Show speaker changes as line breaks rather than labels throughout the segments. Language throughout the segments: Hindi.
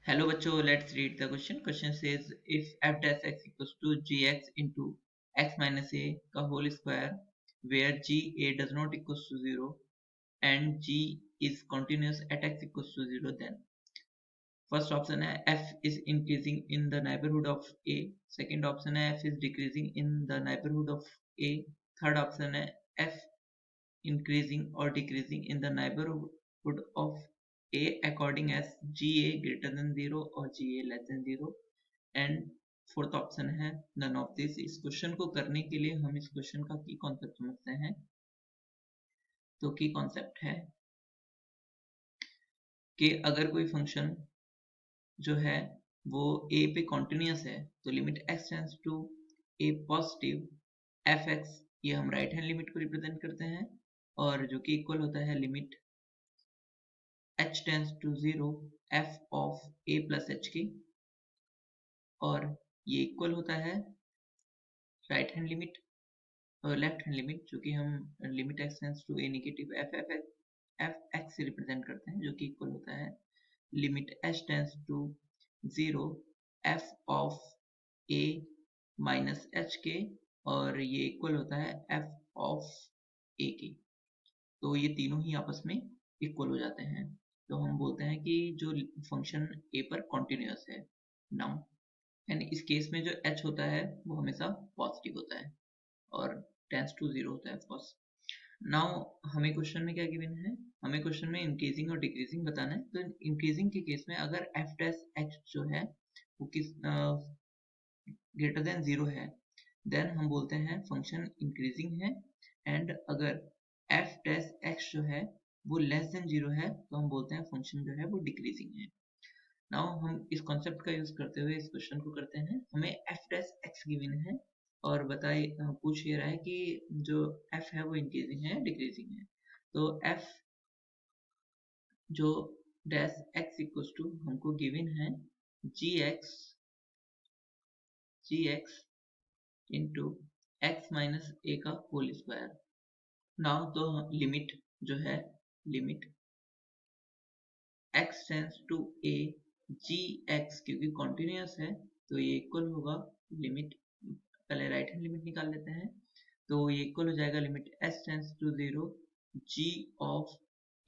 हेलो बच्चों, let's read the question. Question says if f dash x equals to gx into x minus a का whole square where g a does not equals to 0 and g is continuous at x equals to 0, then first option है f is increasing in the neighborhood of a, second option है f is decreasing in the neighborhood of a, third option है f increasing or decreasing in the neighborhood of a according as ga greater than 0 और ga less than 0 and fourth option है नन ऑफ दिस। इस क्वेश्चन को करने के लिए हम इस क्वेश्चन का की कॉन्सेप्ट समझते हैं। तो की कॉन्सेप्ट है कि अगर कोई फंक्शन जो है वो a पे कॉन्टिन्यूस है तो limit x tends to a positive fx, ये हम राइट हैंड लिमिट को रिप्रेजेंट करते हैं, और जो कि इक्वल होता है limit h tends to 0 f of a plus h की, और ये इक्वल होता है राइट हैंड लिमिट और लेफ्ट हैंड लिमिट, जो कि हम limit x tends to a negative f x से रिप्रेजेंट करते हैं, जो कि इक्वल होता है limit h tends to 0 f of a minus h के, और ये इक्वल होता है f ऑफ a की। तो ये तीनों ही आपस में इक्वल हो जाते हैं, तो हम बोलते हैं कि जो फंक्शन a पर कॉन्टिन्यूस है। नाउ एंड इस केस में जो h होता है वो हमेशा पॉजिटिव होता है और टेंड्स टू 0 होता है ऑफकोर्स। नाउ हमें क्वेश्चन में क्या गिवन है, हमें क्वेश्चन में इंक्रीजिंग और डिक्रीजिंग बताना है। तो इंक्रीजिंग के केस में अगर f डैश h जो है वो किस ग्रेटर देन 0 है, देन हम बोलते हैं फंक्शन इंक्रीजिंग है, एंड अगर f डैश x जो है वो लेस देन 0 है तो हम बोलते हैं फंक्शन जो है वो डिक्रीजिंग है। नाउ हम इस कॉन्सेप्ट का यूज करते हुए इस क्वेश्चन को करते हैं। हमें f डैश x गिवन है और पूछ ये रहा है कि जो f है वो इंक्रीजिंग है या डिक्रीजिंग है। तो f जो डैश x इक्वल्स टू हमको गिवन है gx into x minus a का होल स्क्वायर। नाउ तो लिमिट जो है limit x tends to a gx, क्योंकि कॉन्टिन्यूस है तो ये इक्वल होगा लिमिट, पहले राइट हैंड लिमिट निकाल लेते हैं, तो ये इक्वल हो जाएगा limit s tends to 0 g of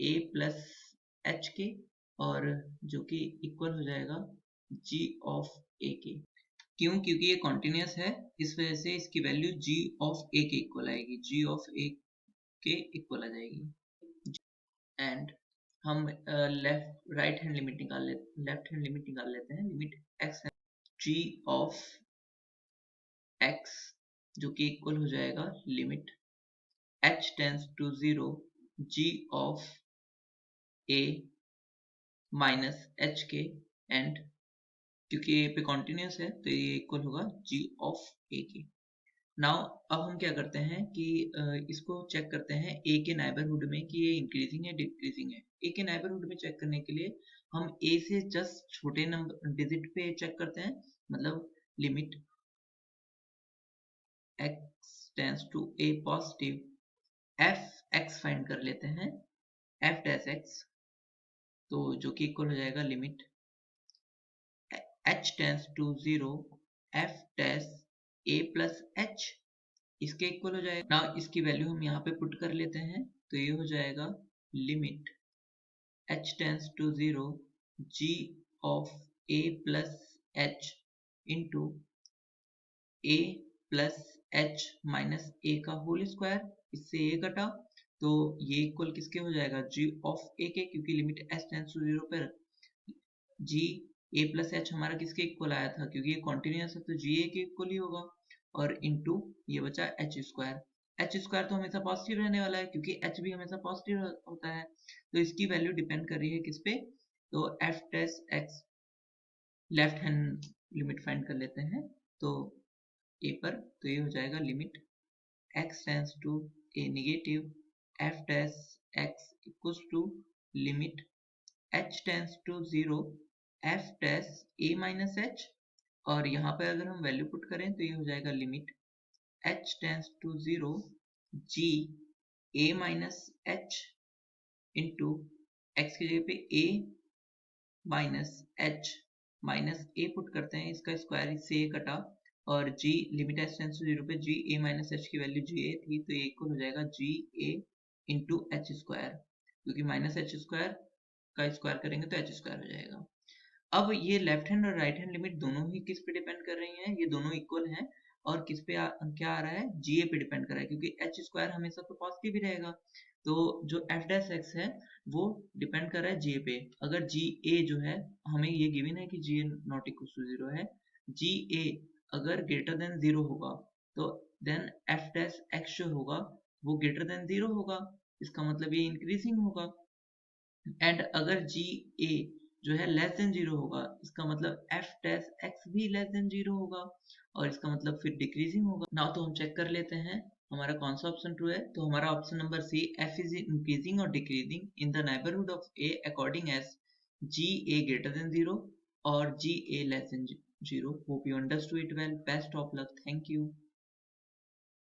a plus h के, और जो कि इक्वल हो जाएगा g ऑफ a के। क्यों? क्योंकि ये कॉन्टिन्यूस है, इस वजह से इसकी वैल्यू g ऑफ a के इक्वल आएगी, g ऑफ a के इक्वल आ जाएगी। एंड हम लेफ्ट हैंड लिमिट निकाल लेते हैं। लिमिट x है g ऑफ x, जो कि इक्वल हो जाएगा limit h tends to 0 g of a minus h के, एंड क्योंकि a पे कॉन्टिन्यूस है तो ये इक्वल होगा g ऑफ a के। नाउ अब हम क्या करते हैं कि इसको चेक करते हैं a के नाइबरहुड में कि ये इंक्रीजिंग है डिक्रीजिंग है। a के नाइबरहुड में चेक करने के लिए हम a से जस्ट छोटे नंबर डिजिट पे चेक करते हैं, मतलब limit x tends to a positive f x find कर लेते हैं, f डैश x, तो जो कि इक्वल हो जाएगा limit h tends to 0 f dash a plus h, इसके इक्वल हो जाएगा। नाउ इसकी वैल्यू हम यहाँ पे पुट कर लेते हैं, तो ये हो जाएगा limit h tends to 0 g of a plus h into a plus h minus a का होल स्क्वायर, इससे a कटा तो ये इक्वल किसके हो जाएगा g ऑफ a के, क्योंकि लिमिट h टेंड्स टू 0 पर g a प्लस h हमारा किसके इक्वल आया था, क्योंकि ये कॉन्टिन्यूस है तो g a के इक्वल ही होगा, और इनटू ये बचा h स्क्वायर। h स्क्वायर तो हमेशा पॉजिटिव रहने वाला है क्योंकि h भी हमेशा पॉजिटिव होता है, तो इसकी वैल्यू डिपेंड कर रही है किस पे, तो f dash x left hand limit find कर लेते हैं तो a पर, तो ये हो जाएगा limit x tends to a negative f dash x equals to limit h tends to 0 f dash a minus h, और यहाँ पे अगर हम वैल्यू पुट करें तो ये हो जाएगा limit h tends to 0 g a minus h into x की जगह पे a minus h minus A put करते हैं, इसका स्क्वायर इससे ए कटा, और g limit h tends to 0 पे जी ए माइनस एच की वैल्यू जी ए थी, तो ये इक्वल हो जाएगा G A into H square, क्योंकि माइनस एच स्क्वायर का स्क्वायर करेंगे तो एच स्क्वायर हो जाएगा। अब ये लेफ्ट हैंड और राइट हैंड लिमिट दोनों ही किस पे डिपेंड कर रही हैं, ये दोनों इक्वल हैं, और किस पे क्या आ रहा है, जीए पे डिपेंड कर रहा है, क्योंकि एच स्क्वायर हमेशा तो पॉजिटिव ही रहेगा। तो जो एफ डैश एक्स है वो डिपेंड कर रहा है जीए पे। अगर जी ए जो है, हमें ये गिवन है कि जी ए नॉट इक्वल टू 0 है, जी ए अगर ग्रेटर देन 0 होगा तो देन एफ डैश एक्स जो होगा वो ग्रेटर देन 0 होगा, इसका मतलब ये इंक्रीजिंग होगा। एंड अगर जी ए जो है लेस देन 0 होगा, इसका मतलब एफ डैश एक्स भी लेस देन 0 होगा, और इसका मतलब फिर डिक्रीजिंग होगा। नाउ तो हम चेक कर लेते हैं हमारा कौन सा ऑप्शन ट्रू है। तो हमारा option number C, F is increasing और decreasing in the neighbourhood of A according as G A greater than 0 और G A less than 0। Hope you understood it well. Best of luck. Thank you.